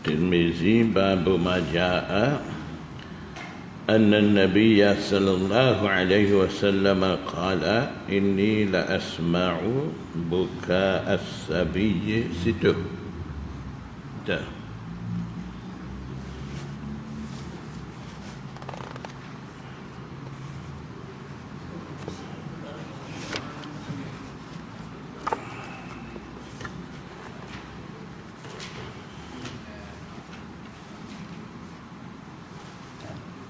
Tirmizi bab ma jaa anna an-nabiy sallallahu alaihi wasallam qala inni la asma'u buka as-sabiy situ.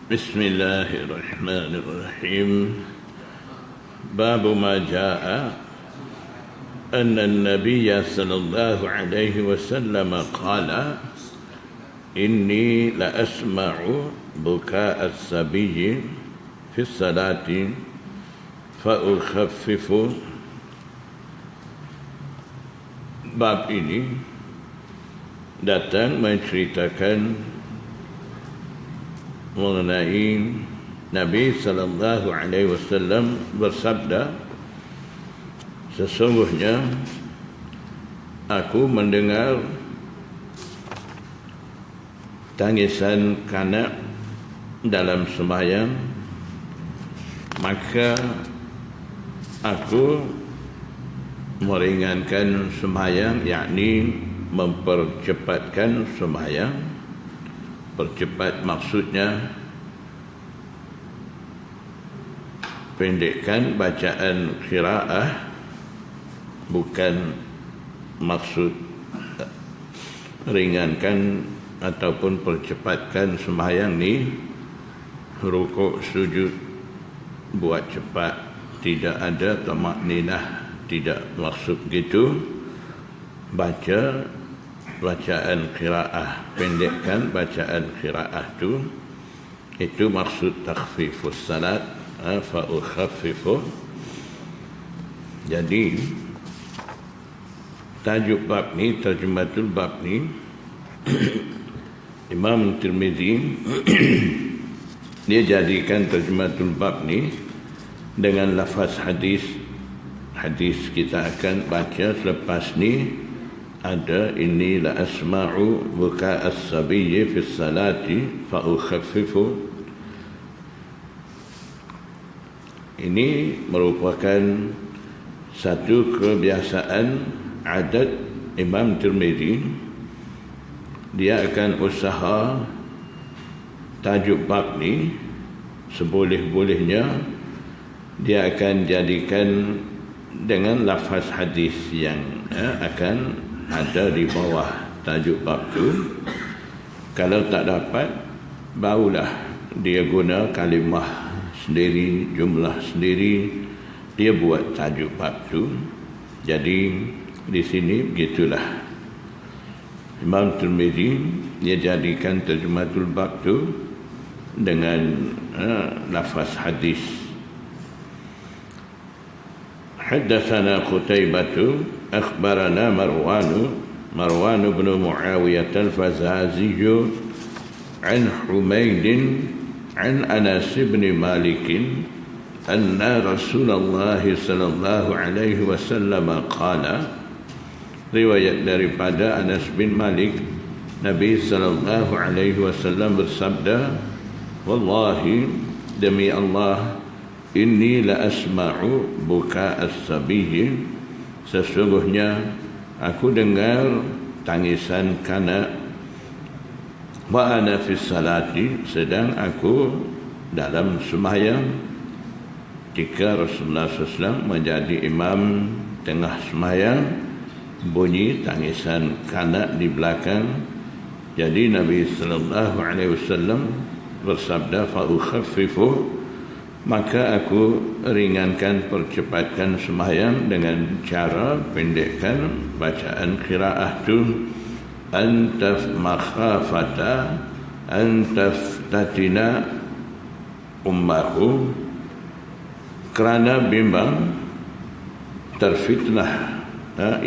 Bismillahirrahmanirrahim. Bab ma jaa anna an-nabiy sallallahu alaihi wasallam qala inni la asma'u buka as-sabiy fi salati fa ukhaffifu. Bab ini datang menceritakan mengenai Nabi sallallahu alaihi wasallam bersabda, sesungguhnya aku mendengar tangisan kanak dalam sembahyang, maka aku meringankan sembahyang, yakni mempercepatkan sembahyang. Percepat maksudnya pendekkan bacaan qiraah, bukan maksud ringankan ataupun percepatkan sembahyang ni rukuk sujud buat cepat, tidak ada tamakninah, tidak maksud gitu. Baca bacaan qiraah, pendekkan bacaan qiraah itu maksud takhfifus salat, fa ukhaffifu. Jadi tajuk bab ni, terjematul bab ni Imam Tirmizi dia jadikan terjematul bab ni dengan lafaz hadis. Hadis kita akan baca selepas ni ada inni la asma'u buka as-sabiy fi salati fa ukhaffifu. Ini merupakan satu kebiasaan adat Imam Tirmizi. Dia akan usaha tajuk bab ni seboleh-bolehnya dia akan jadikan dengan lafaz hadis yang akan ada di bawah tajuk bab tu. Kalau tak dapat, barulah dia guna kalimah sendiri, jumlah sendiri, dia buat tajuk bab tu. Jadi di sini begitulah Imam Tirmizi dia jadikan terjematul bab tu dengan lafaz hadis. Haddatsana Qutaibah akhbarana Marwan bin Muawiyah al-Fazazi an Humayd an Anas bin Malik anna Rasulullah sallallahu alaihi wasallam qala. Riwayat daripada Anas bin Malik, Nabi sallallahu alaihi wasallam bersabda, wallahi, demi Allah, inni la asma'u buka as-sabiy, sesungguhnya aku dengar tangisan kanak, wa ana fi salati, sedang aku dalam sembahyang. Jika Rasulullah SAW menjadi imam tengah sembahyang, bunyi tangisan kanak di belakang, jadi Nabi sallallahu alaihi wasallam bersabda, fa ukhaffifu, maka aku ringankan, percepatkan sembahyang dengan cara pendekkan bacaan qiraah tu. Antaf makhafata antaftatina ummahu, kerana bimbang terfitnah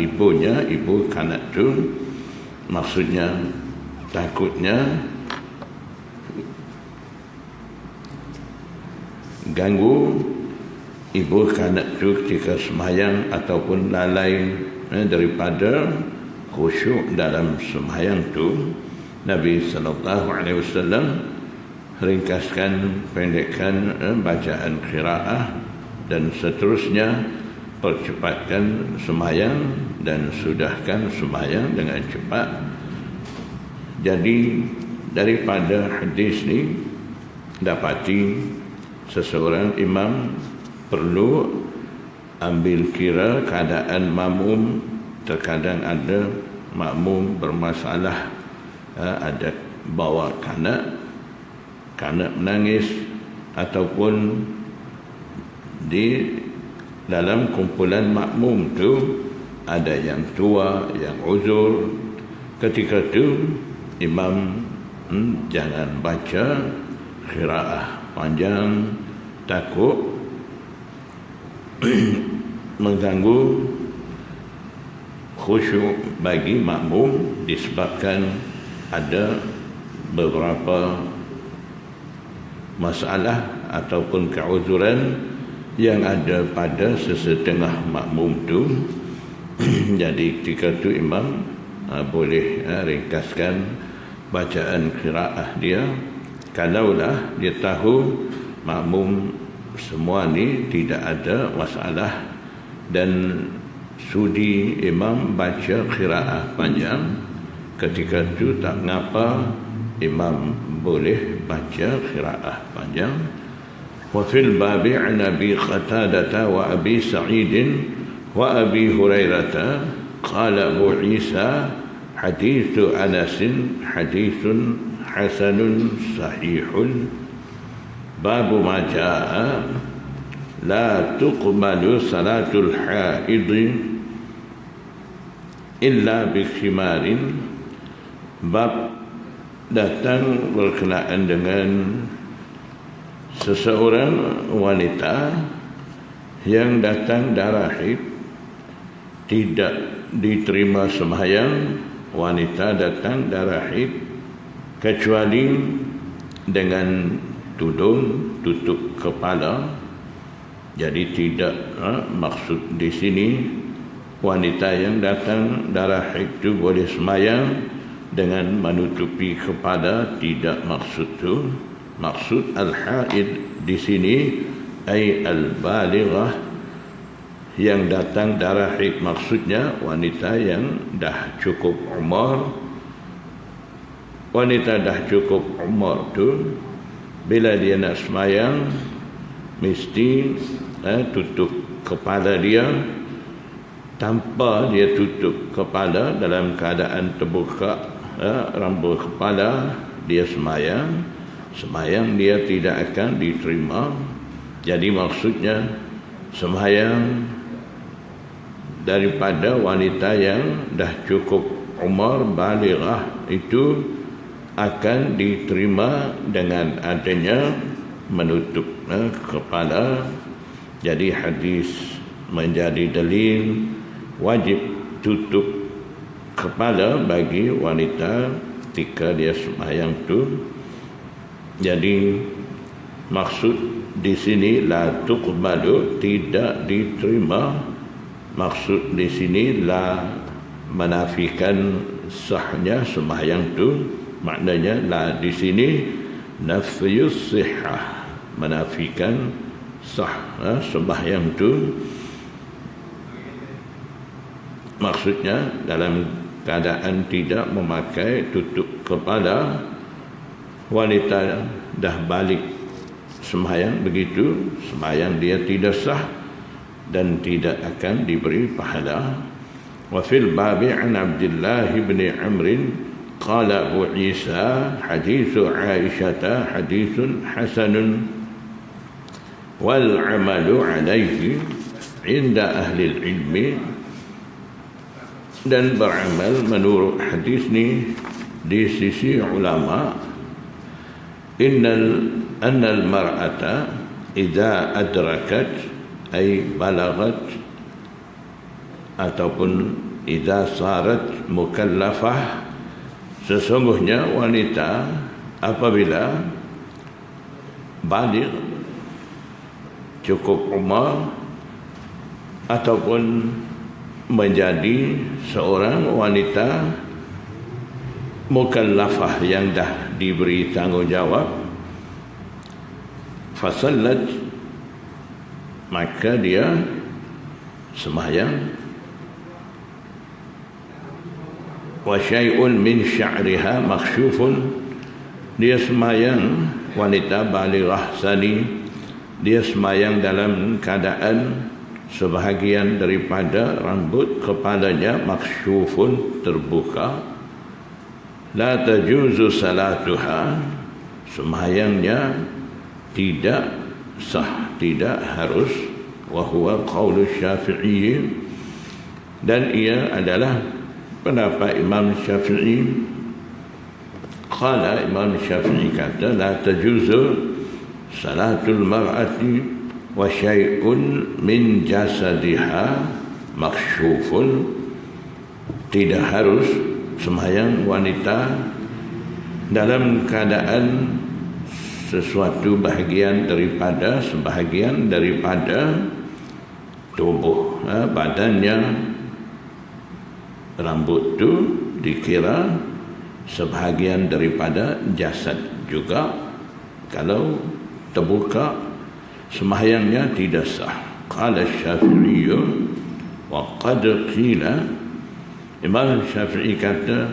ibunya, ibu kanak tu. Maksudnya takutnya ganggu ibu kanak tu ketika sembahyang ataupun lalai daripada khusyuk dalam sembahyang tu. Nabi sallallahu alaihi wasallam ringkaskan, pendekkan bacaan qiraah dan seterusnya, percepatkan sembahyang dan sudahkan sembahyang dengan cepat. Jadi daripada hadis ni dapati seseorang imam perlu ambil kira keadaan makmum. Terkadang ada makmum bermasalah, ada bawa kanak menangis, ataupun di dalam kumpulan makmum tu ada yang tua, yang uzur. Ketika tu imam jangan baca qiraah panjang, takut mengganggu khusyuk bagi makmum disebabkan ada beberapa masalah ataupun keuzuran yang ada pada sesetengah makmum tu. Jadi ketika tu imam boleh ringkaskan bacaan qiraah dia, kalaulah dia tahu makmum semua ni tidak ada masalah dan sudi imam baca qiraah panjang. Ketika tu tak ngapa imam boleh baca qiraah panjang. Wa fil babi an Abi Qatadah wa Abi Sa'id wa Abi Hurairah qala Abu Isa hadithu Anas hadithun hasanun sahihun babu ma jaa la tuqbalu salatul haid illa bi khimarin. Bab datang berkenaan dengan seseorang wanita yang datang darah haid tidak diterima sembahyang. Wanita datang darah haid kecuali dengan tudung tutup kepala. Jadi tidak maksud di sini wanita yang datang darah haid itu boleh sembahyang dengan menutupi kepala, tidak maksud tu. Maksud al-haid di sini ay al-balighah, yang datang darah haid maksudnya wanita yang dah cukup umur. Wanita dah cukup umur tu bila dia nak sembahyang mesti tutup kepala dia. Tanpa dia tutup kepala, dalam keadaan terbuka rambut kepala, dia sembahyang dia tidak akan diterima. Jadi maksudnya sembahyang daripada wanita yang dah cukup umur balighah itu akan diterima dengan adanya menutup kepala. Jadi hadis menjadi dalil wajib tutup kepala bagi wanita ketika dia sembahyang tu. Jadi maksud di sini la tuqbalu, tidak diterima. Maksud di sini la menafikan sahnya sembahyang tu. Maknanya la di sini nafyus sihah, menafikan sah sembahyang tu. Maksudnya dalam keadaan tidak memakai tutup kepala, wanita dah balik sembahyang, begitu sembahyang dia tidak sah dan tidak akan diberi pahala. Wa fil babi an Abdullah bin Amr qala Abu Isa hadithu Aisyah hadithun hasanun wal amalu alaihi inda ahli ilmi. Dan beramal menurut hadis ni di sisi ulama. Annal mar'ata idza adrakat ay balagat ataupun idza sarat mukallafah, sesungguhnya wanita apabila baligh cukup umur ataupun menjadi seorang wanita mukallafah yang dah diberi tanggungjawab, fasallat, maka dia sembahyang, wa syai'un min sya'riha maksyufun, dia sembahyang wanita balighah sani, dia sembahyang dalam keadaan sebahagian daripada rambut kepalanya maksyufun, terbuka, la tajuzu salatuha, sembahyangnya tidak sah, tidak harus, wa huwa qaulu Syafi'i, dan ia adalah pendapat Imam Syafi'i. Qala, Imam Syafi'i kata, la tajuzu salatul mar'ati wa syai'un min jasadiha maksyufun, tidak harus sembahyang wanita dalam keadaan sesuatu bahagian daripada sebahagian daripada tubuh badannya. Rambut tu dikira sebahagian daripada jasad juga. Kalau terbuka, sembahyangnya tidak sah. Qala Syafi'i wa qad qila, Imam Syafi'i kata,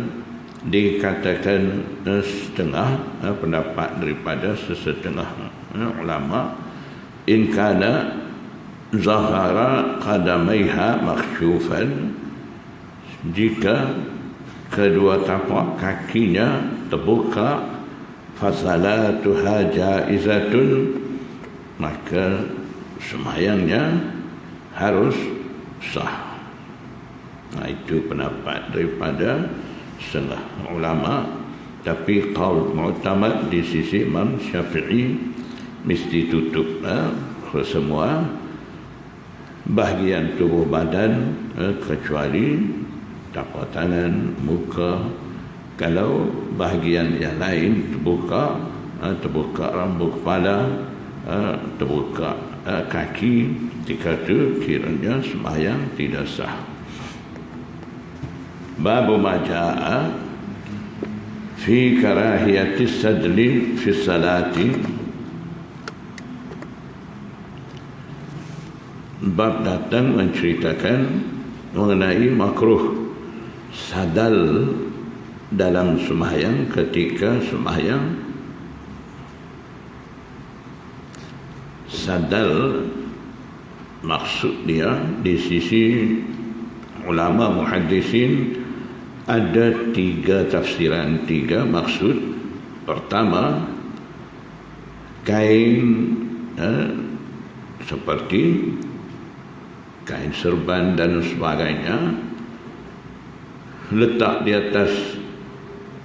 dikatakan setengah pendapat daripada sesetengah ulama, in kana zahara qadamaiha maksyufan, jika kedua tapak kakinya terbuka, fasalatuha jaizatun, maka sembahyangnya harus sah. Itu pendapat daripada setengah ulama, tapi qaul mu'tamad di sisi Imam Syafi'i mesti tutup semua bahagian tubuh badan kecuali tapak tangan, muka. Kalau bahagian yang lain terbuka, terbuka rambut kepala, terbuka kaki, ketika itu kiranya sembahyang tidak sah. Babu maja'a fi karahiyatis sadli fi salati, bab datang menceritakan mengenai makruh sadal dalam sembahyang, ketika sembahyang. Sadal maksud dia di sisi ulama muhaddisin ada 3 tafsiran, 3 maksud. Pertama, kain seperti kain serban dan sebagainya letak di atas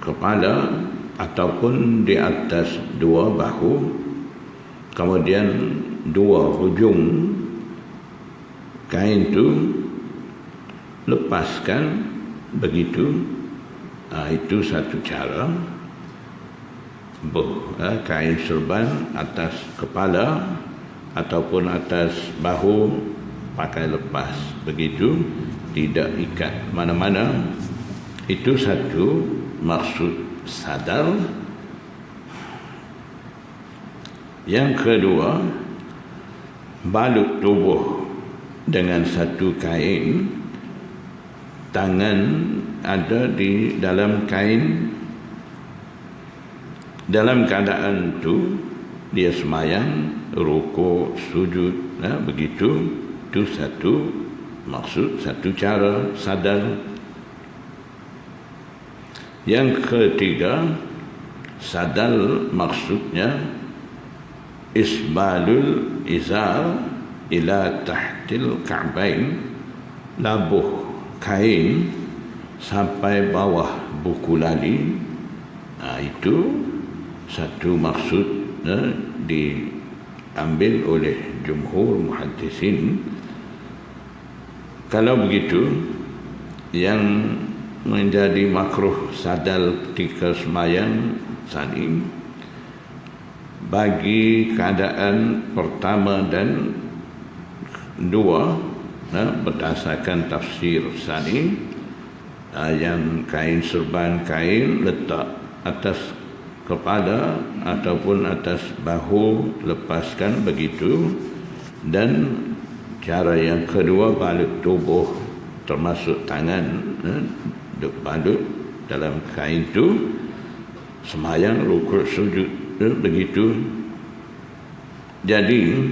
kepala ataupun di atas 2 bahu, kemudian 2 hujung kain itu lepaskan begitu. Itu satu cara. Kain serban atas kepala ataupun atas bahu pakai lepas begitu, tidak ikat mana-mana. Itu satu maksud sadar. Yang kedua, balut tubuh dengan satu kain, tangan ada di dalam kain. Dalam keadaan itu dia sembahyang, rukuk, sujud, begitu. Itu satu maksud, satu cara sadar. Yang ketiga, sadal maksudnya isbalul izar ila tahtil ka'bain, labuh kain sampai bawah buku lali. Itu satu maksud diambil oleh jumhur muhaddisin. Kalau begitu, yang menjadi makruh sadal ketika sembahyang tadi bagi keadaan pertama dan 2, berdasarkan tafsir tadi, yang kain serban kain letak atas kepala ataupun atas bahu, lepaskan begitu. Dan cara yang kedua, balut tubuh termasuk tangan, balut dalam kain itu, sembahyang, rukuk, sujud, begitu. Jadi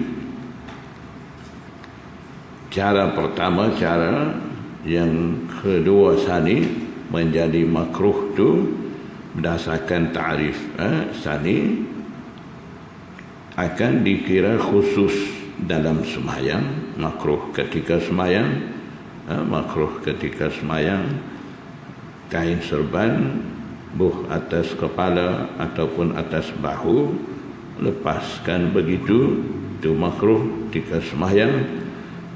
cara pertama, cara yang kedua sani menjadi makruh tu berdasarkan ta'rif sani akan dikira khusus dalam sembahyang, makruh ketika sembahyang, makruh ketika sembahyang, kain serban buh atas kepala ataupun atas bahu, lepaskan begitu, itu makruh ketika sembahyang.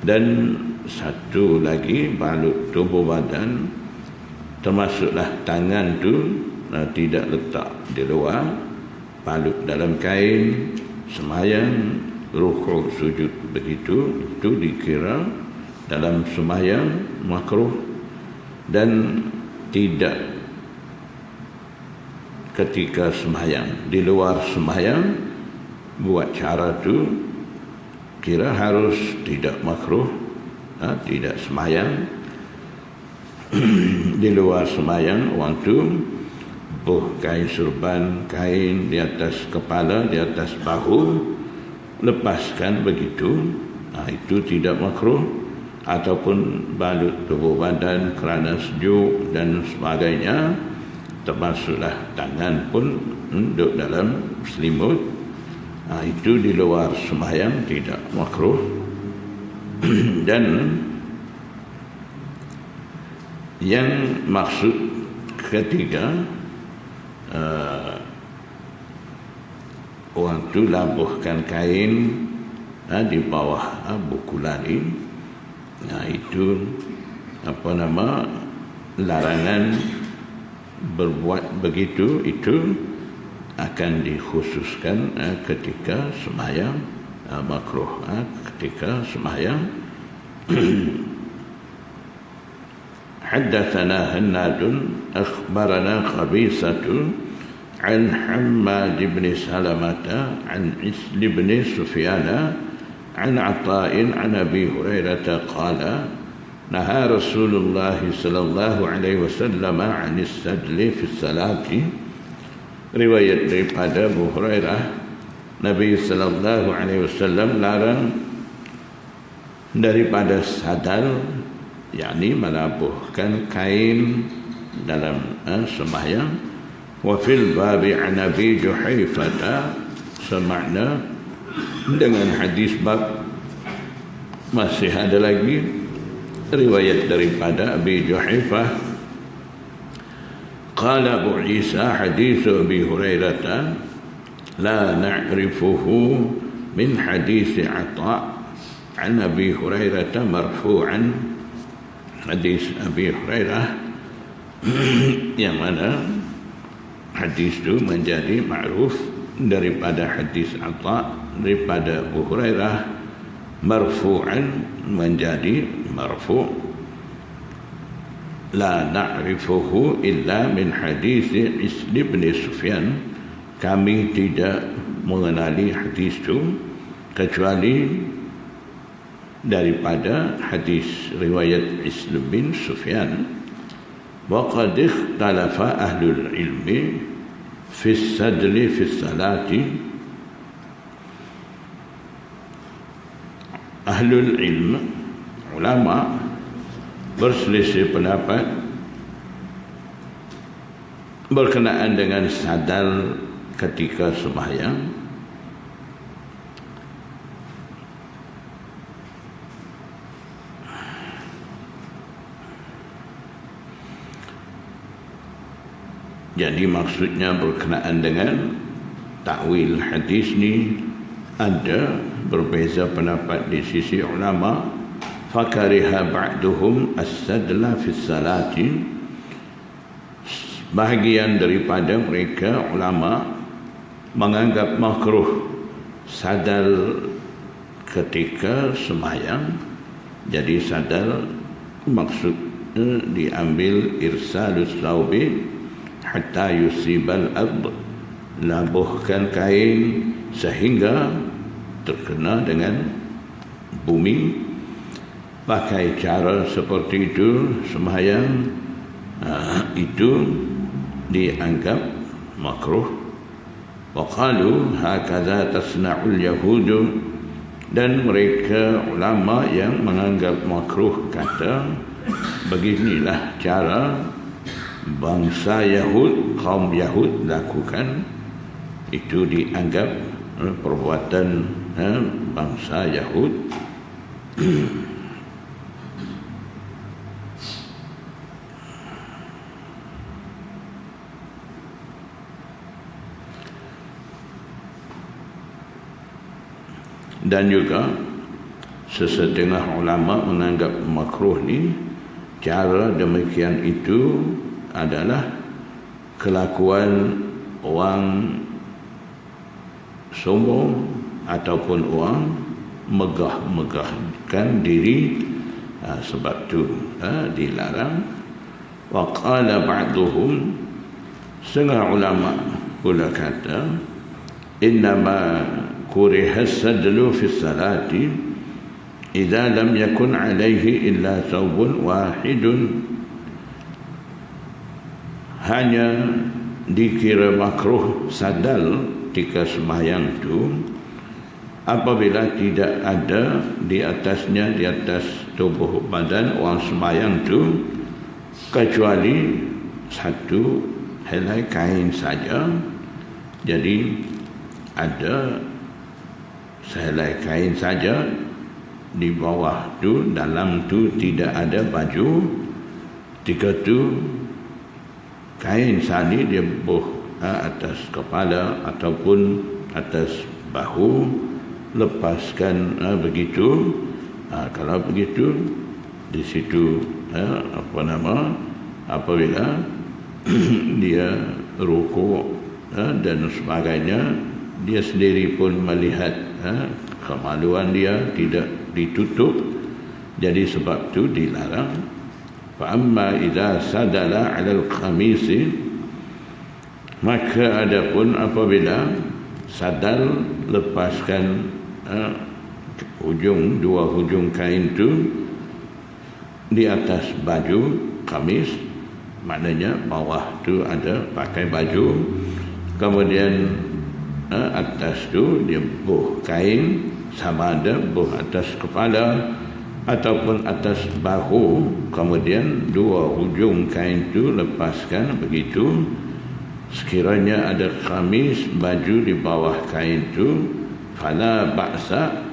Dan satu lagi, balut tubuh badan termasuklah tangan tu tidak letak di luar, balut dalam kain, sembahyang, rukuk, sujud begitu, itu dikira dalam sembahyang makruh. Dan tidak ketika sembahyang, di luar sembahyang buat cara tu kira harus tidak makruh, tidak sembahyang. Di luar sembahyang waktu buh kain serban kain di atas kepala, di atas bahu, lepaskan begitu, itu tidak makruh. Ataupun balut tubuh badan kerana sejuk dan sebagainya, termasuklah tangan pun duduk dalam selimut, itu di luar sembahyang tidak makruh. Dan yang maksud ketiga, waktu labuhkan kain di bawah buku lari, itu larangan berbuat begitu, itu akan dikhususkan ketika sembahyang makruh, ketika sembahyang. Haddatsana Hannadun akhbarana Khabisatu an Hammad bin Salamata an Isli bin Sufyana an Ata'in an Abi Hurairah qala naha Rasulullah sallallahu alaihi wasallam 'an as-sadli fi salati. Riwayat daripada Abu Hurairah, Nabi sallallahu alaihi wasallam larang daripada sadal, yakni melabuhkan kain dalam sembahyang. Wa fil babi 'an Abi Juhaifah, semakna dengan hadis bab masih ada lagi riwayat daripada Abi Juhaifah. Qala Abu Isa hadis Abi Hurairah la na'rifuhu min hadis Ata' an Abi Hurairah marfu'an. Hadis Abi Hurairah yang mana hadis itu menjadi ma'ruf daripada hadis Ata' daripada Abu Hurairah, marfu'an menjadi marfu'. La na'rifuhu illa min hadis Isli bin Sufyan, kami tidak mengenali hadis itu kecuali daripada hadis riwayat Isli bin Sufyan. Wa qad ikhtalafa ahlul ilmi fi sadli fi salati. Ahlul ilm, ulama, berselisih pendapat berkenaan dengan sadal ketika sembahyang. Jadi maksudnya berkenaan dengan takwil hadis ni ada berbeza pendapat di sisi ulama. Fakariha ba'duhum as-sadla fi salati, bahagian daripada mereka ulama menganggap makruh sadal ketika sembahyang. Jadi sadal maksud diambil irsalus thawbi hatta yusibal ard, labuhkan kain sehingga terkena dengan bumi. Pakai cara seperti itu sembahyang itu dianggap makruh. Wa qalu hakadha tasna'ul yahud, dan mereka ulama yang menganggap makruh kata beginilah cara bangsa Yahud, kaum Yahud lakukan. Itu dianggap perbuatan bangsa Yahud. Dan juga sesetengah ulama menganggap makruh ni, cara demikian itu adalah kelakuan orang sombong ataupun orang megah-megahkan diri, sebab tu dilarang. Wa qala ba'duhum, setengah ulama pula kata, innama kuriha sadlu fi salati idza lam yakun alaihi illa thawbun wahidun, hanya dikira makruh sadal ketika sembahyang itu apabila tidak ada di atasnya, di atas tubuh badan orang sembahyang itu, kecuali satu helai kain saja. Jadi ada sehelai kain saja, di bawah tu, dalam tu tidak ada baju. Ketika tu kain sani dia buh atas kepala ataupun atas bahu, lepaskan begitu. Kalau begitu di situ apabila dia rukuk dan sebagainya, dia sendiri pun melihat kemaluan dia tidak ditutup. Jadi sebab tu dilarang. Fa amma idza sadala 'ala al-qamis, maka adapun apabila sadal, lepaskan dua hujung kain tu di atas baju kamis, maknanya bawah tu ada pakai baju, kemudian atas tu dia buh kain, sama ada buh atas kepala ataupun atas bahu, kemudian dua hujung kain tu lepaskan begitu. Sekiranya ada kamis, baju di bawah kain tu, fala ba'sa,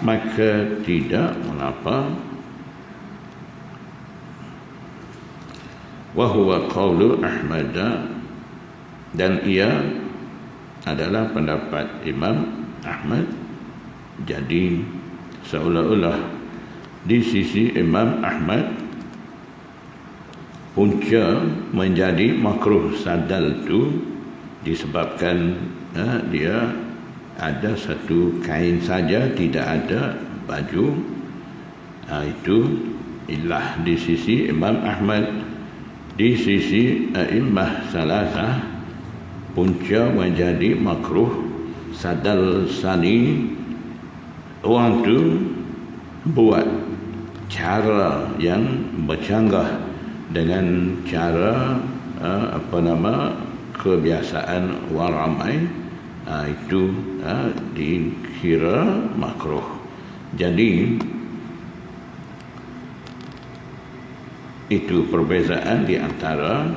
maka tidak mengapa. Wa huwa qawlu Ahmad, dan ia adalah pendapat Imam Ahmad. Jadi seolah-olah di sisi Imam Ahmad punca menjadi makruh sadal tu disebabkan dia ada satu kain saja, tidak ada baju. Itu ilah di sisi Imam Ahmad. Di sisi a'immah salasah, punca menjadi makruh sadal sani, orang tu buat cara yang bercanggah dengan cara kebiasaan orang ramai, itu dikira makruh. Jadi itu perbezaan di antara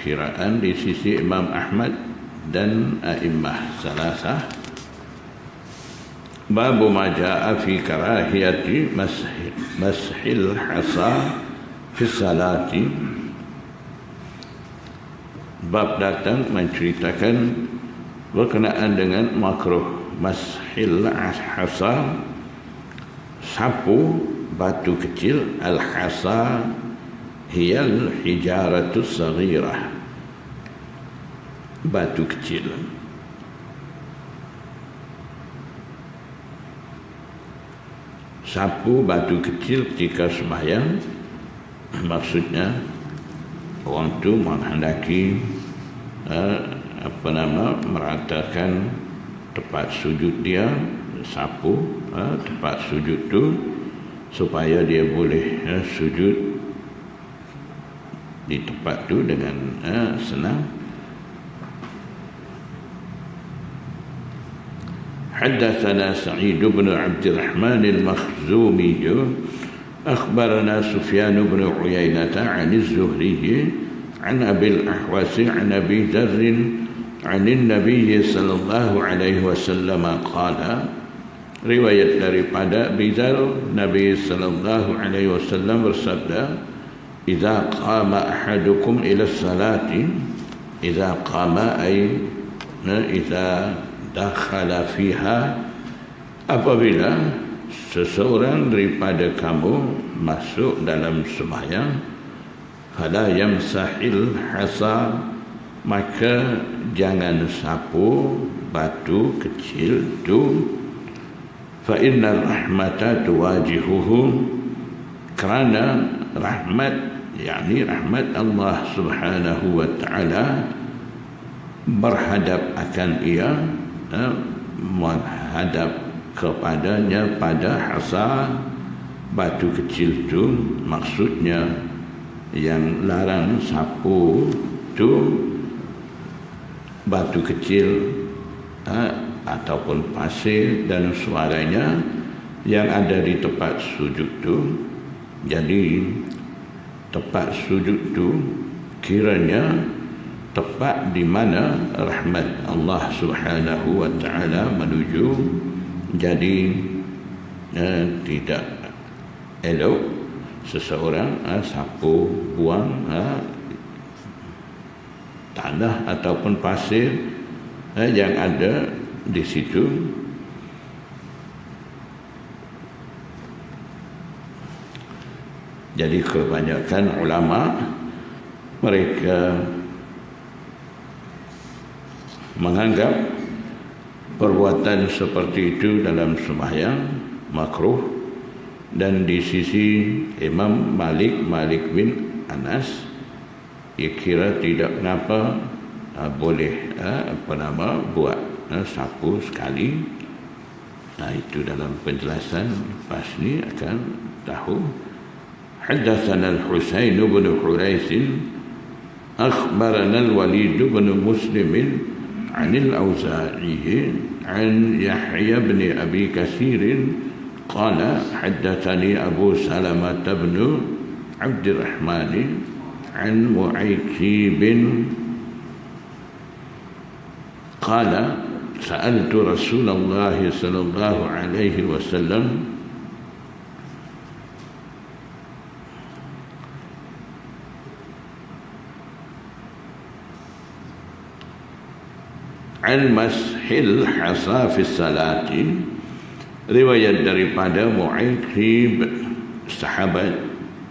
kiraan di sisi Imam Ahmad dan a'immah salasah. Babu ma jaa fi karahiyati mashil hasa fi salati. Bab datang menceritakan berkenaan dengan makruh mashil hasa, sapu batu kecil. Al-hasa hiyal hijaratus saghirah, batu kecil. Sapu batu kecil ketika sembahyang maksudnya orang tu menghendaki meratakan tempat sujud dia, sapu tempat sujud tu supaya dia boleh sujud di tempat tu dengan senang. Haddatsana Sa'id bin Abdurrahman al-Makhzumi akhbarana Sufyan bin Uyainah 'an az-Zuhri 'an Abi al-Ahwas 'an Abi Dharr 'an an-Nabiy sallallahu alaihi wasallam qala. Riwayat daripada Abi Dharr, Nabi sallallahu alaihi wasallam bersabda, "Idza qama ahadukum ila as-salati," idza qama ay idza dakhala fiha, apabila seseorang daripada kamu masuk dalam sembahyang, fala yamsahil hasa, maka jangan sapu batu kecil tu, fa inna rahmata tuwajihuhu, kerana rahmat, yakni rahmat Allah subhanahu wa ta'ala berhadap akan ia, menghadap kepadanya pada hasa batu kecil tu. Maksudnya yang larang sapu tu batu kecil ataupun pasir dan suaranya yang ada di tempat sujud tu. Jadi tempat sujud tu kiranya tempat di mana rahmat Allah subhanahu wa ta'ala menuju. Jadi tidak elok seseorang sapu buang tanah ataupun pasir yang ada di situ. Jadi kebanyakan ulama mereka menganggap perbuatan seperti itu dalam sembahyang makruh, dan di sisi Imam Malik bin Anas, ia kira tidak mengapa boleh buat sapu sekali. Itu dalam penjelasan lepas ni akan tahu. Haddatsana al-Husain bin Hurais akhbarana al-Walid bin Muslim عن الأوزاعي عن يحيى بن أبي كثير قال حدثني أبو سلمة بن عبد الرحمن عن معيكيب قال سألت رسول الله صلى الله عليه وسلم an mashil hasa fi salati. Riwayat daripada Mu'aykib, sahabat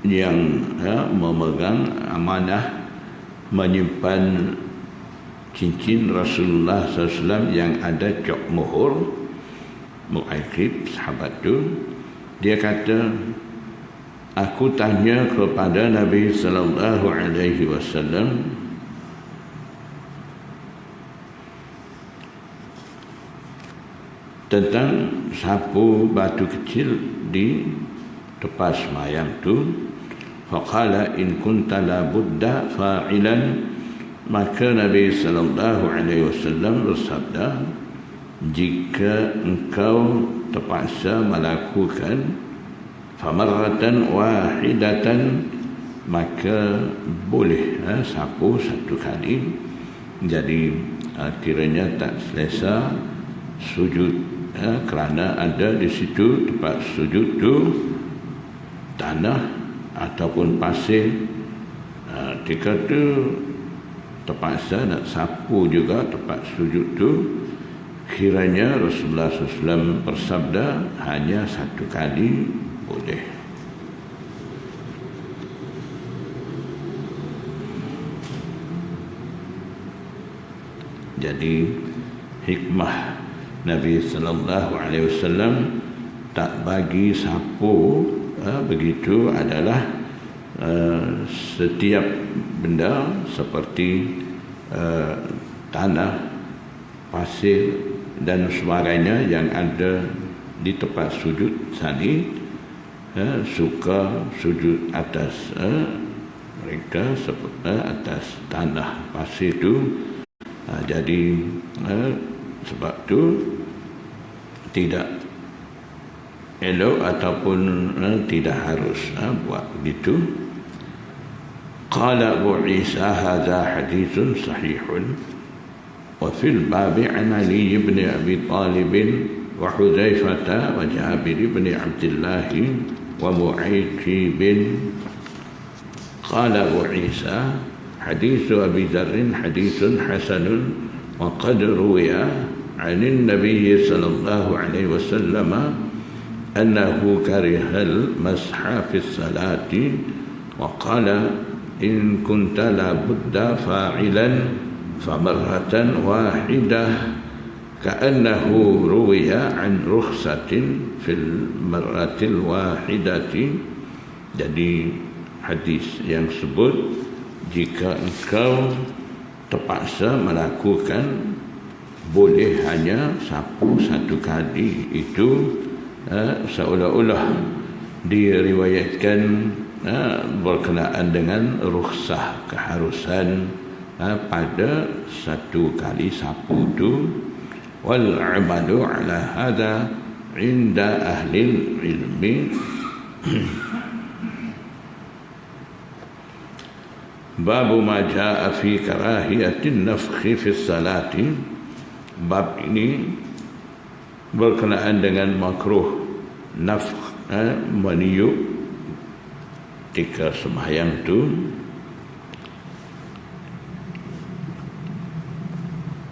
yang memegang amanah menyimpan cincin Rasulullah SAW yang ada cok muhur. Mu'aykib, sahabat tu, dia kata, aku tanya kepada Nabi sallallahu alaihi wasallam tentang sapu batu kecil di tempat sembahyang tu. Faqala in kunta la budda fa'ilan, maka Nabi sallallahu alaihi wasallam bersabda, jika engkau terpaksa melakukan famarratan wahidatan, maka boleh sapu satu kali. Jadi akhirnya tak selesa sujud kerana ada di situ tempat sujud tu tanah ataupun pasir. Ketika tu terpaksa nak sapu juga tempat sujud tu, kiranya Rasulullah SAW bersabda hanya satu kali boleh. Jadi hikmah Nabi sallallahu alaihi wasallam tak bagi sapu begitu adalah setiap benda seperti tanah, pasir dan sebagainya yang ada di tempat sujud tadi, suka sujud atas mereka atas tanah pasir itu. Jadi sebab tu tidak elok ataupun tidak harus buat begitu. Qala Abu Isa hadza hadithun sahihun wa fil bab an Ali ibn Abi Talib wa Hudzaifah wa Jabir ibn Abdullah wa Mu'ayqib. Qala Abu Isa hadits Abi Dzar hadithun hasanun wa qad ruwiya 'an an-nabiy sallallahu alaihi wasallam annahu kariha al-masha fi as-salati wa qala in kunta la budda fa'ilan famarratan wahidah ka'annahu ruwiya 'an rukhsatin fil marratil wahidati. Jadi hadis yang sebut, jika engkau terpaksa melakukan, boleh hanya sapu satu kali, itu seolah-olah diriwayatkan berkenaan dengan rukhsah, keharusan pada satu kali sapu itu. Wal amalu ala hadha inda ahli ilmi. Babu ma jaa fi karahiyatin nafkhi fi salati. Bab ini berkenaan dengan makruh nafkh, meniup ketika sembahyang tu.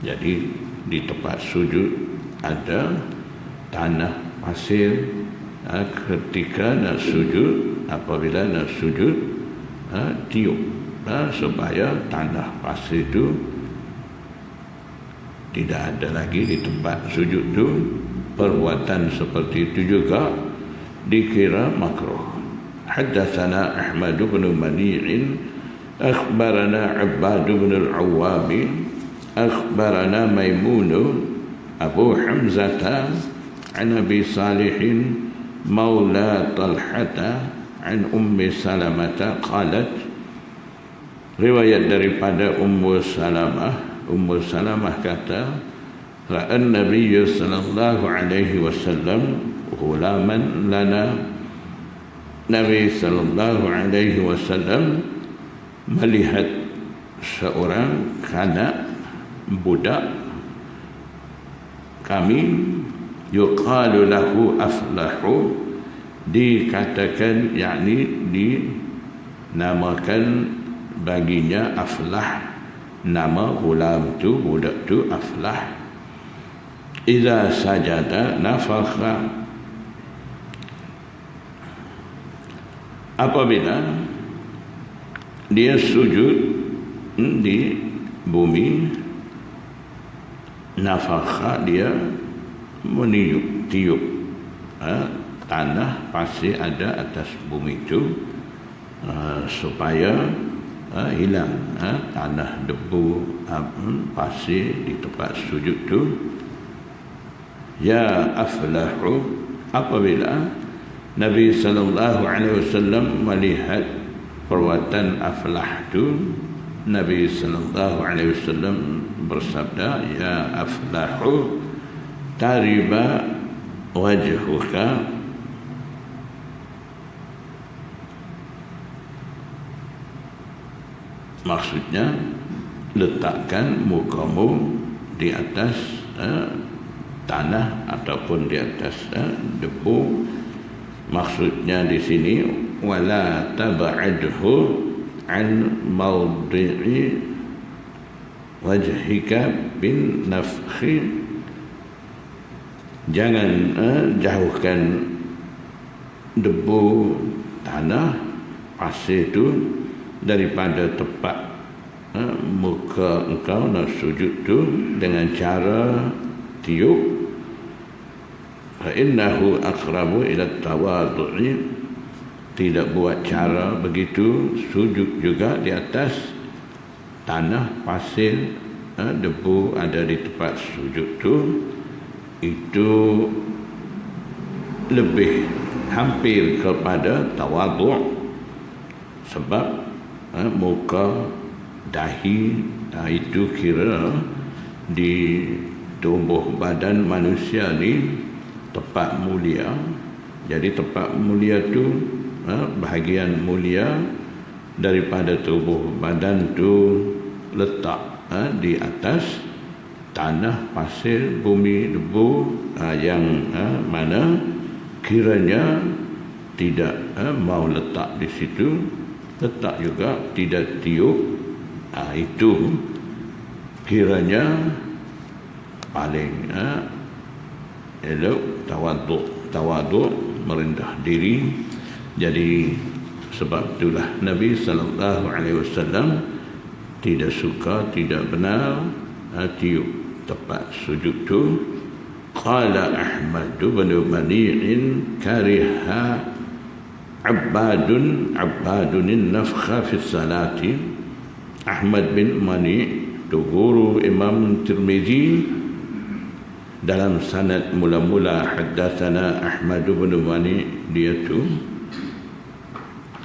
Jadi di tempat sujud ada tanah pasir, ketika nak sujud, apabila nak sujud, tiup supaya tanah pasir itu tidak ada lagi di tempat sujud itu. Perbuatan seperti itu juga dikira makruh. Haddatsana Ahmad bin Mani'in akhbarana Abbad bin al-Awwab akhbarana Maimun Abu Hamzah an Abi Salih maula Talhata an Ummi Salamah qalat. Riwayat daripada Ummu Salamah kata, ra'an Nabi sallallahu alaihi wasallam ghulaman lana. Nabi sallallahu alaihi wasallam melihat seorang kanak budak kami, yuqalu lahu Aflahu, dikatakan, yakni dinamakan baginya Aflah. Nama ghulam tu, budak tu Aflah. Idza sajada nafakha, apabila dia sujud di bumi, nafakha, dia meniup, tiup tanah pasir ada atas bumi itu, supaya hilang tanah, debu, pasir di tempat sujud itu. Ya Aflahu, apabila Nabi sallallahu alaihi wasallam melihat perbuatan Aflah itu, Nabi sallallahu alaihi wasallam bersabda, ya Aflahu tariba wajhuka, maksudnya letakkan mukamu di atas tanah ataupun di atas debu. Maksudnya di sini, wala tab'adhu an mawdi'i wajhika bin nafkhi, jangan jauhkan debu, tanah, pasir itu daripada tempat muka engkau nak sujud tu dengan cara tiup. Fa innahu aqrabu ila tawadhu'i, tidak buat cara begitu, sujud juga di atas tanah, pasir, debu ada di tempat sujud tu, itu lebih hampir kepada tawadhu', sebab muka, dahi, itu kira di tubuh badan manusia ni tempat mulia. Jadi tempat mulia tu, bahagian mulia daripada tubuh badan tu letak di atas tanah, pasir, bumi, debu, yang mana kiranya tidak mau letak di situ, letak juga tidak tiup, itu kiranya paling elok tawaduk, merendah diri. Jadi sebab itulah Nabi SAW tidak suka, tidak benar tiup tempat sujud tu. Qala Ahmad bin Mani'in kariha Abbadun nafkha fi salati. Ahmad bin Mani' tu guru Imam Tirmizi, dalam sanad mula-mula haddatsana Ahmad bin Mani', dia tu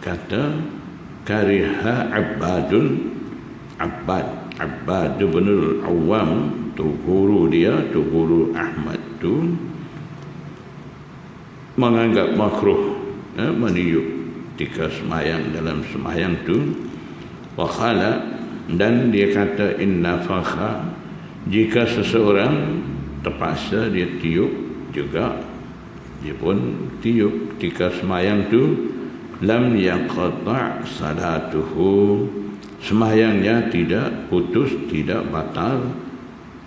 kata kariha Abbad bin Al-Awwam, tu guru dia, tu guru Ahmad tu menganggap makruh meniup ketika semayang, dalam semayang tu. Wakala, dan dia kata inna fakha, jika seseorang terpaksa dia tiup juga, dia pun tiup ketika semayang tu, lam yaqta' salatuhu, semayangnya tidak putus, tidak batal.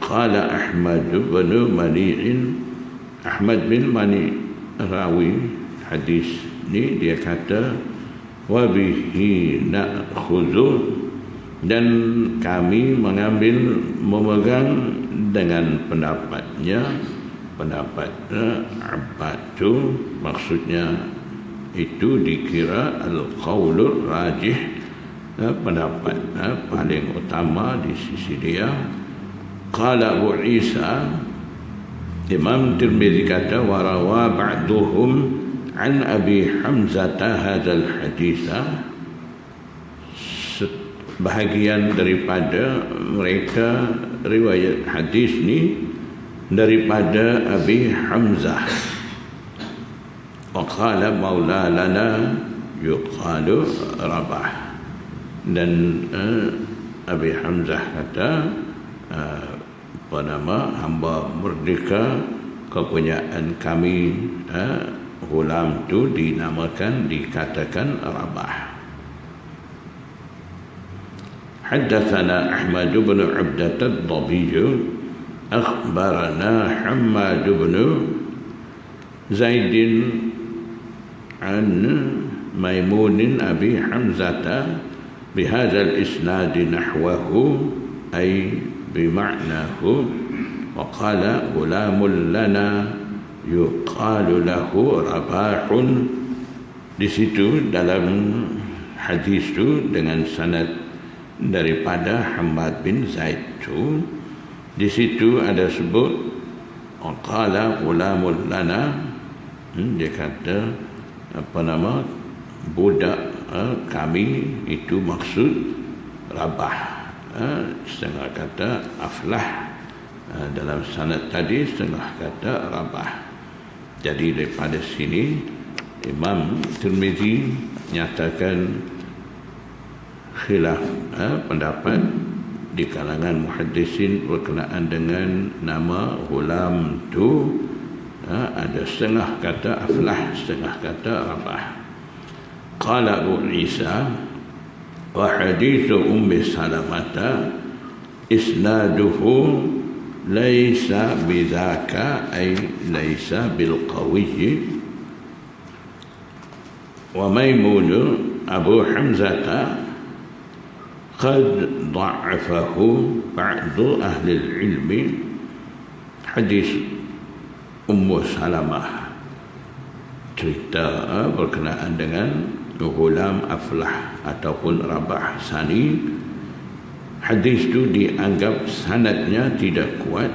Qala Ahmad bin Mani'in, Ahmad bin Mani' rawi hadis ni, dia kata wa bihi na'khudhu, dan kami memegang dengan pendapatnya, pendapat Abbad tu, maksudnya itu dikira al-qaulur rajih, pendapat paling utama di sisi dia. Qala Abu Isa, Imam Tirmizi kata warawa ba'duhum an Abi Hamzah hadzal haditha, bahagian daripada mereka riwayat hadis ni daripada Abi Hamzah. Wa qala maula lana yuqalu Rabah, dan Abi Hamzah kata apa nama, hamba merdeka kepunyaan kami, gulam tu dinamakan, dikatakan Rabah. Haddatsana Ahmad bin Abdah ad-Dabi, akhbarana Hammad bin Zaid an Maimun Abi Hamzah bihadza al-isnad nahwahu, ay bima'nahu. Wa qala gulamun lana yuqalu lahu Rabahun. Di situ dalam hadis tu dengan sanad daripada Hammad bin Zaid tu, di situ ada sebut qala gulamun lana, dia kata apa nama, budak kami, itu maksud Rabah. Setengah kata Aflah dalam sanad tadi, setengah kata Rabah. Jadi daripada sini Imam Tirmizi nyatakan khilaf pendapat di kalangan muhaddisin berkenaan dengan nama ghulam tu, ada setengah kata Aflah, setengah kata Rabah. Qala Abu Isa wa hadithu Ummi Salamata isnaduhu laysa bidzaka, ay laysa bilqawiyyi. Wa Maimun Abu Hamzah qad dha'afahu ba'du ahli al-ilmi. Hadis Ummu Salamah tu cerita berkenaan dengan Ghulam Aflah ataupun Rabah Sani. Hadis itu dianggap sanadnya tidak kuat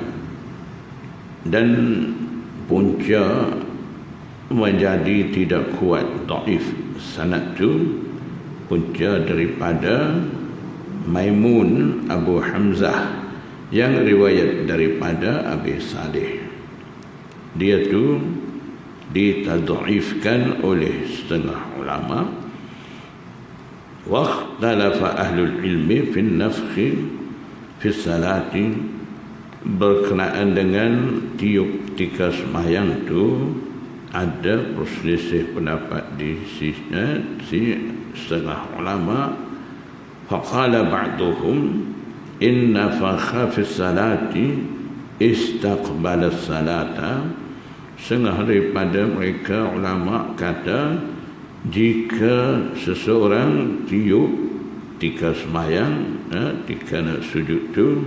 dan punca menjadi tidak kuat, dhaif sanad itu punca daripada Maimun Abu Hamzah yang riwayat daripada Abi Salih. Dia tu ditadhaifkan oleh setengah ulama. Waqtalafa ahlul ilmi fi nafkhi fi salati, berkenaan dengan tiup ketika sembahyang tu ada perselisih pendapat di sisinya si setengah ulama. Faqala ba'duhum inna fakha fi salati istaqbala salata. Setengah daripada mereka ulama kata jika seseorang tiup ketika sembahyang, ketika nak sujud tu,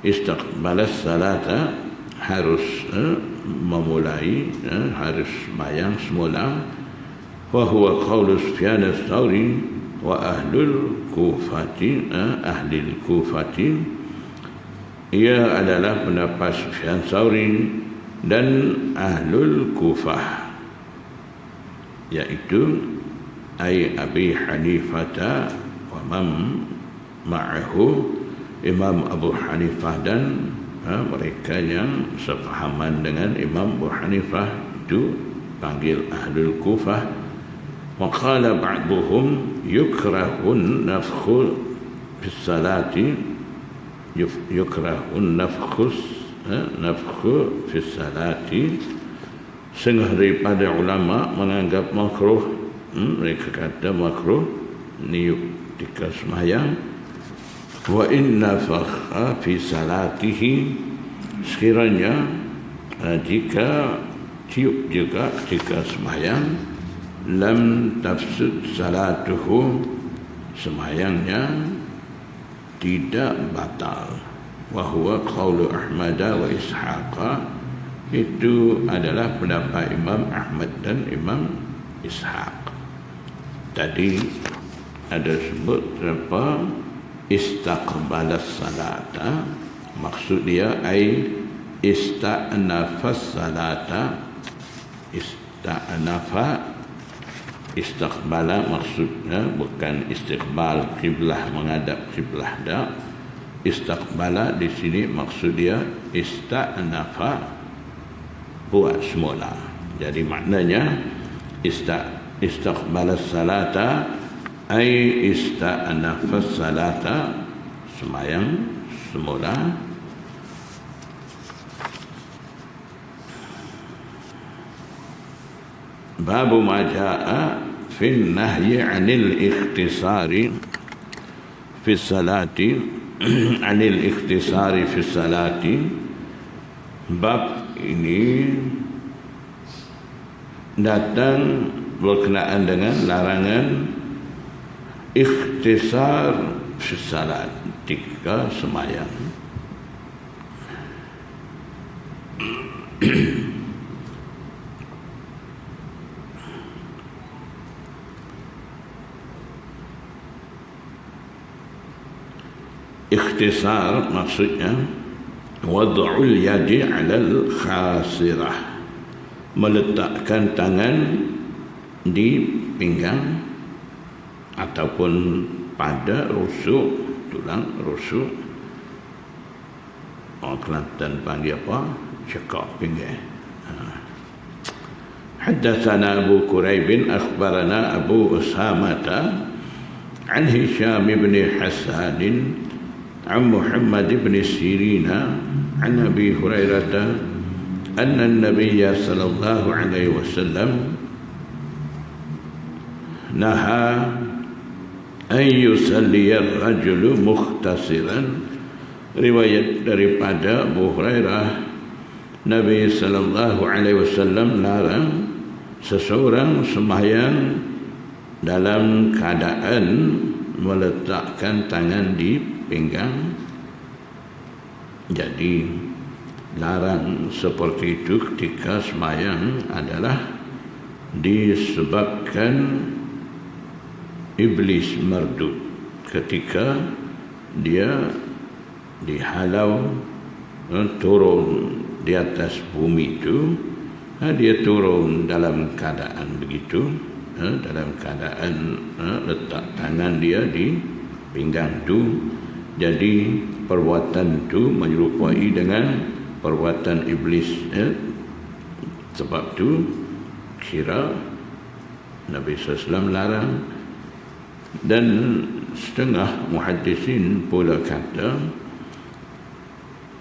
istaqbala salata, harus memulai, harus sembahyang semula. Wa huwa qaulu Sufyan ats-Tsauri wa ahlul Kufati, ahli Kufati. Ia adalah pendapat Sufyan Tsauri dan ahlul Kufah, iaitu ay Abi Hanifah wa man ma'ahu, Imam Abu Hanifah dan mereka yang sefahaman dengan Imam Abu Hanifah itu panggil ahlul Kufah. Wa qala ba'duhum yukrahun nafkhu fi salati, yukrahun nafkhu fi salati. Setengah daripada ulama menganggap makruh, mereka kata makruh niup ketika sembahyang. Wa inna fakha fi salatihi, sekiranya jika tiup juga ketika sembahyang, lam tafsud salatuhu, sembahyangnya tidak batal. Wa huwa qaulu Ahmad wa Ishaq, itu adalah pendapat Imam Ahmad dan Imam Ishaq. Tadi ada sebut apa istaqbala salata, maksud dia ai ista'nafas salata. Ista'nafa, istaqbala maksudnya bukan istiqbal kiblah, menghadap kiblah dah. Istaqbala di sini maksud dia ista'nafa, buat semula. Jadi maknanya istaqbala salata ay ista'nafa salata, sembahyang semula. Babu ma jaa fi nahyi 'anil ikhtisari fi salati, 'anil ikhtisari fi salati. Bab ini datang berkenaan dengan larangan ikhtisar fi salat, ketika sembahyang. Ikhtisar maksudnya wad'ul yadi 'alal khasirah, meletakkan tangan di pinggang ataupun pada rusuk, tulang rusuk. Orang Kelantan panggil apa? Cekak pinggang. Haddatsana Abu Quraib akhbarana Abu Usamah an Hisham bin Hasan عن محمد بن سيرين عن أبي هريرة أن النبي صلى الله عليه وسلم نهى أن يصلي الرجل مختصرا. Riwayat daripada Abu Hurairah, Nabi sallallahu alaihi wasallam larang seseorang sembahyang dalam keadaan meletakkan tangan di pinggang. Jadi larang seperti itu ketika sembahyang adalah disebabkan iblis mardud ketika dia dihalau turun di atas bumi itu. Dia turun dalam keadaan begitu, dalam keadaan letak tangan dia di pinggang itu. Jadi perbuatan itu menyerupai dengan perbuatan iblis. Sebab itu kira Nabi SAW larang. Dan setengah muhaddisin pula kata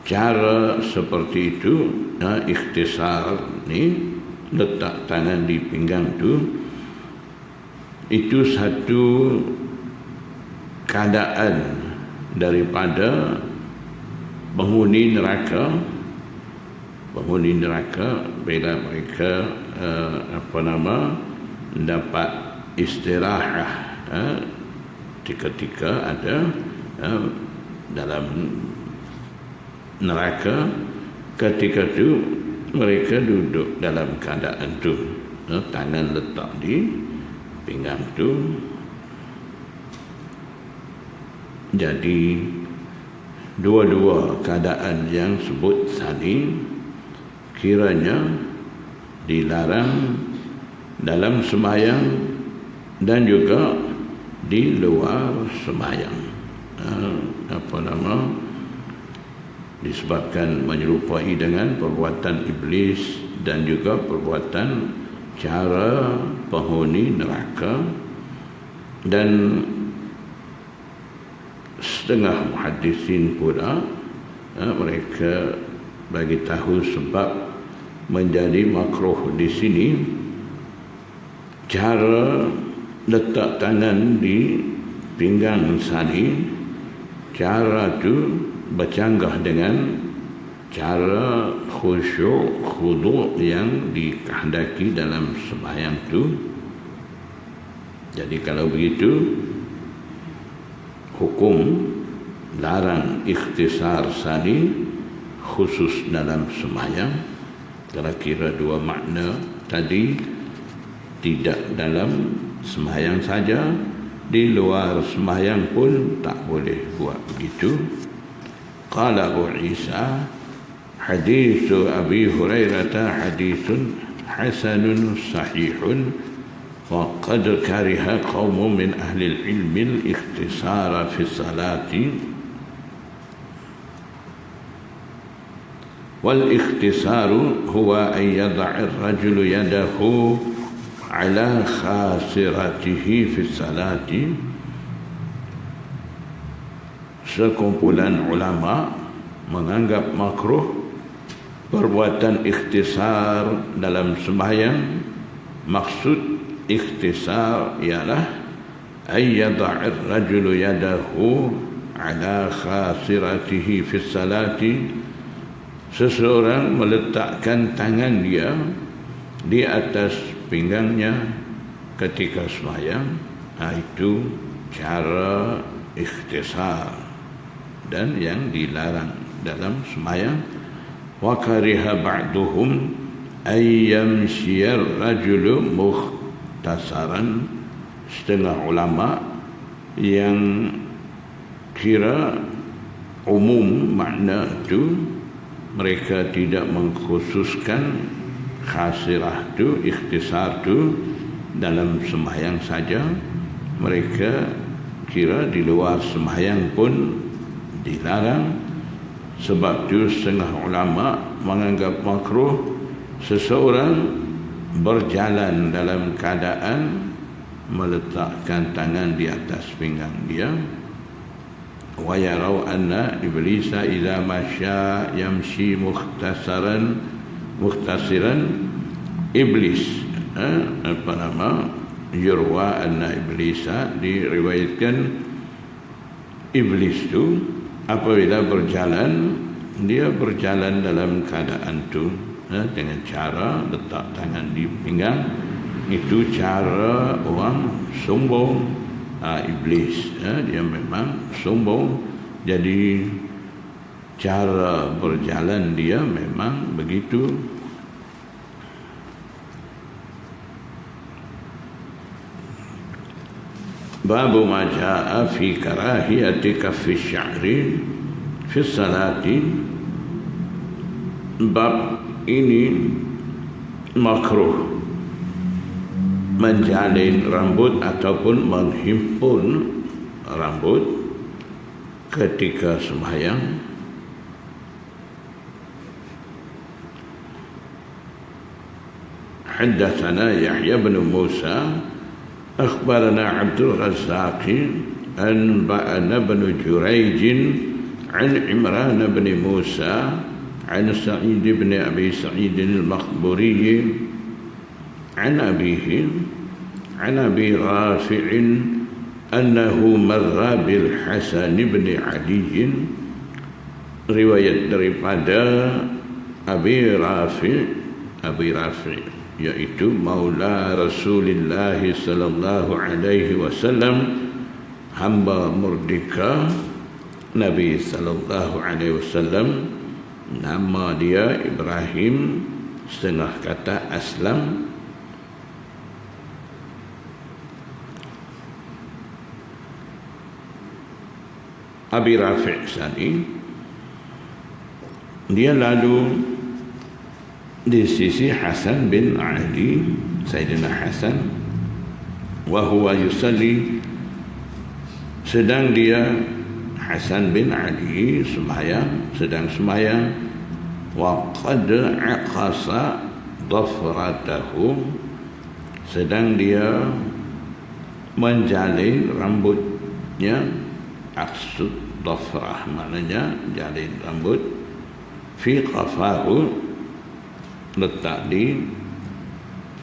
cara seperti itu, ikhtisar ni, letak tangan di pinggang itu satu keadaan daripada penghuni neraka. Penghuni neraka bila mereka dapat istirahat ketika ada dalam neraka, ketika itu mereka duduk dalam keadaan itu, tangan letak di pinggang itu. Jadi dua-dua keadaan yang sebut tadi kiranya dilarang dalam sembahyang dan juga di luar sembahyang. Disebabkan menyerupai dengan perbuatan iblis dan juga perbuatan cara penghuni neraka. Dan setengah muhaddisin pula mereka bagi tahu sebab menjadi makruh di sini cara letak tangan di pinggang sani. Cara itu bercanggah dengan cara khusyuk khudu' yang dikehendaki dalam sembahyang itu. Jadi kalau begitu hukum larang ikhtisar sani khusus dalam sembahyang. Kira-kira dua makna tadi, tidak dalam sembahyang saja, di luar sembahyang pun tak boleh buat begitu. Qala Abu Isa, hadis Abi Hurairah hadithun hasanun sahihun wa qad kariha qaumun min ahli al-ilm al-ikhtisara fi salati wal ikhtisaru huwa an yada'a ar-rajulu yadahu ala khasiratihi fi salati. Sekumpulan ulama menganggap makruh perbuatan ikhtisar dalam sembahyang. Maksud ikhtisar ialah ayyada'a ar-rajulu yadahu ala khasiratihi fi salati, seseorang meletakkan tangan dia di atas pinggangnya ketika sembahyang. Itu cara ikhtisar dan yang dilarang dalam sembahyang. Wa kariha ba'duhum ay yamshiyar rajulu mukhtasaran. Setengah ulama yang kira umum makna itu, mereka tidak mengkhususkan khasirah itu, ikhtisar itu dalam sembahyang saja. Mereka kira di luar sembahyang pun dilarang. Sebab itu setengah ulama menganggap makruh seseorang berjalan dalam keadaan meletakkan tangan di atas pinggang dia. Wa yarau anna iblisa idza masya yamshi muhtasiran. Iblis yurwa anna iblisa, diriwayatkan iblis itu apabila berjalan, dia berjalan dalam keadaan itu dengan cara letak tangan di pinggang. Itu cara orang sombong. Iblis dia memang sombong, jadi cara berjalan dia memang begitu. Babu ma jaa fi karahiyati kaffi sya'ri fi salati. Bab ini makruh menjalin rambut ataupun menghimpun rambut ketika sembahyang. Haddatsana Yahya bin Musa akhbarana Abdul Razzaq an ba'ana bin Jurayj an Imran bin Musa an Sa'id bin Abi Sa'id al-Makhburi an abihi an Abi Rafi' annahu marra bil Hasan bin Ali. Riwayat daripada Abi Rafi' yaitu Maula Rasulullah sallallahu alaihi wasallam, hamba merdeka Nabi sallallahu alaihi wasallam. Nama dia Ibrahim, setengah kata Aslam. Abi Rafi' Sani, dia lalu di sisi Hasan bin Ali, Sayyidina Hasan, wa huwa yusalli, sedang dia Hasan bin Ali sedang sembahyang, wa qad aqasa dhafratahu, sedang dia menjalin rambutnya. Aqsud dhafrah maknanya jalin rambut. Fi qafahu, letak di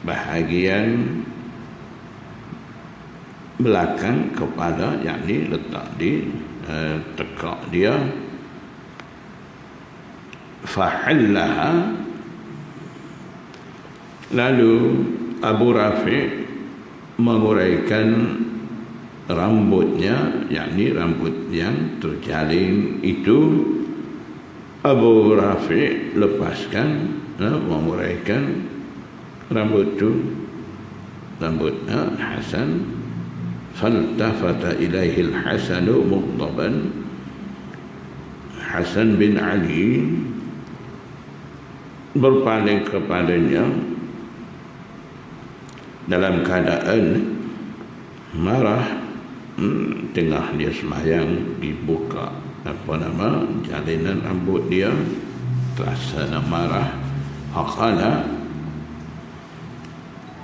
bahagian belakang kepala, yakni letak di tekak dia. Fahallaha, lalu Abu Rafi' menguraikan rambutnya, yakni rambut yang terjalin itu. Abu Rafi' lepaskan, menguraikan rambut itu, rambut Hasan. Faltafata ilaihi al-Hasanu mughdaban, Hasan bin Ali berpaling kepadanya dalam keadaan marah. Tengah dia sembahyang, dibuka jalinan rambut dia, terasa marah. Faqala,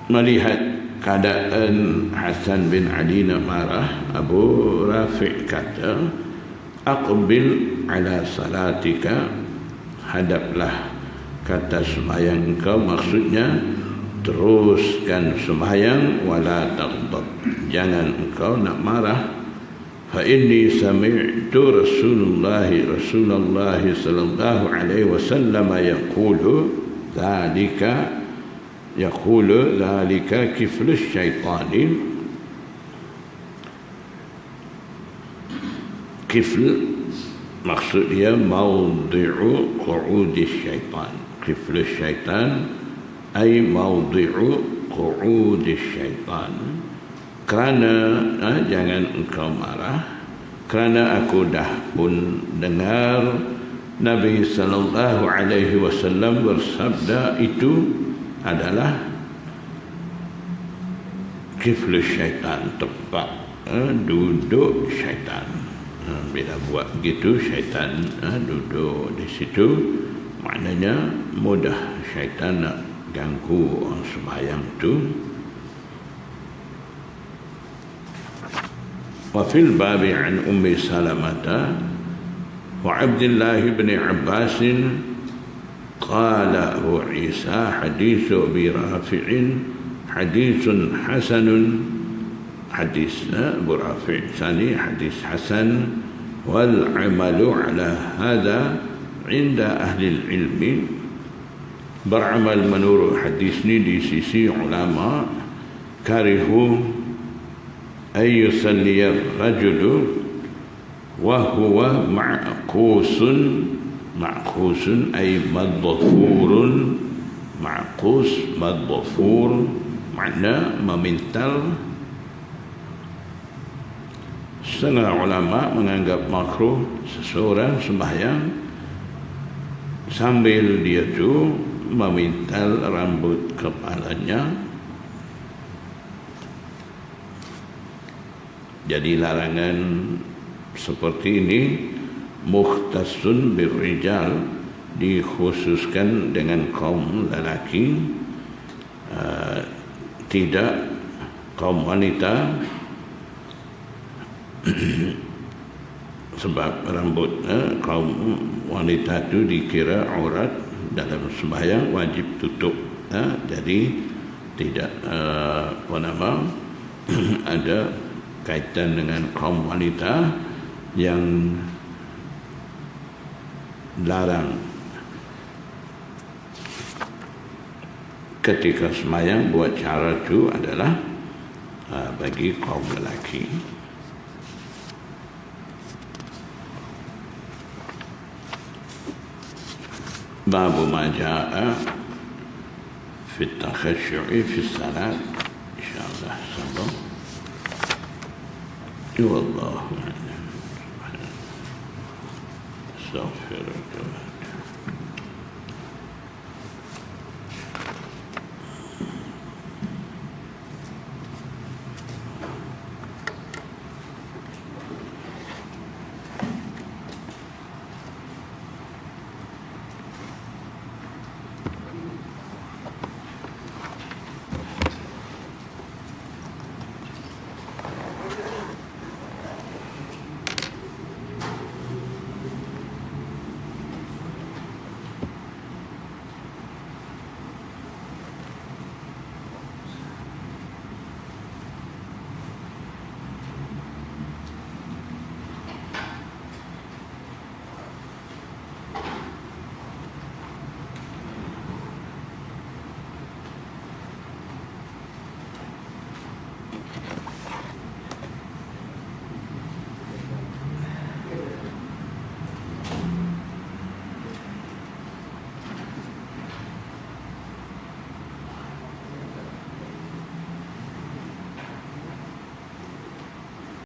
melihat keadaan Hasan bin Ali marah, Abu Rafi' kata, aqbil ala salatika, hadaplah kata sembahyang engkau, maksudnya teruskan sembahyang. Wala taghdab, jangan engkau nak marah. Fa inni sami'tu Rasulullah sallallahu alaihi wasallam yaqulu dhalika kiflu syaitani. Kifl maksud dia mawdi'u qu'udi syaitan. Kiflu syaitan ay mawdi'u qu'udi syaitan. Kerana jangan engkau marah, kerana aku dah pun dengar Nabi sallallahu alaihi wasallam bersabda, itu adalah kiflu syaitan, tempat duduk syaitan. Bila buat begitu, syaitan duduk di situ, maknanya mudah syaitan nak ganggu orang sembahyang tu. Wa fil babi an Ummi Salamah wa Abdullah bin Abbas qala Abu Isa hadits Abi Rafi' haditsun hasanun, hadis Abu Rafi' Sani hadis hasan, wal amalu ala hadha inda ahli ilmi, beramal menurut hadis ni di sisi ulama. Karihu ay yusalli ar-rajulu wa huwa ma'qusun ay madhfurun. Ma'qus madhfur makna memintal, setengah ulama menganggap makruh seseorang sembahyang sambil dia tu memintal rambut kepalanya. Jadi larangan seperti ini mukhtasun birrijal, dikhususkan dengan kaum lelaki, tidak kaum wanita. Sebab rambut kaum wanita itu dikira aurat dalam sembahyang, wajib tutup. Jadi tidak ada kaitan dengan kaum wanita yang larang ketika sembahyang. Buat cara itu adalah bagi kaum lelaki. Babu ma jaa fi at-takhashshu'i fi as-salat. Insyaallah sabab. Wallahu a'lam. Astaghfirullah.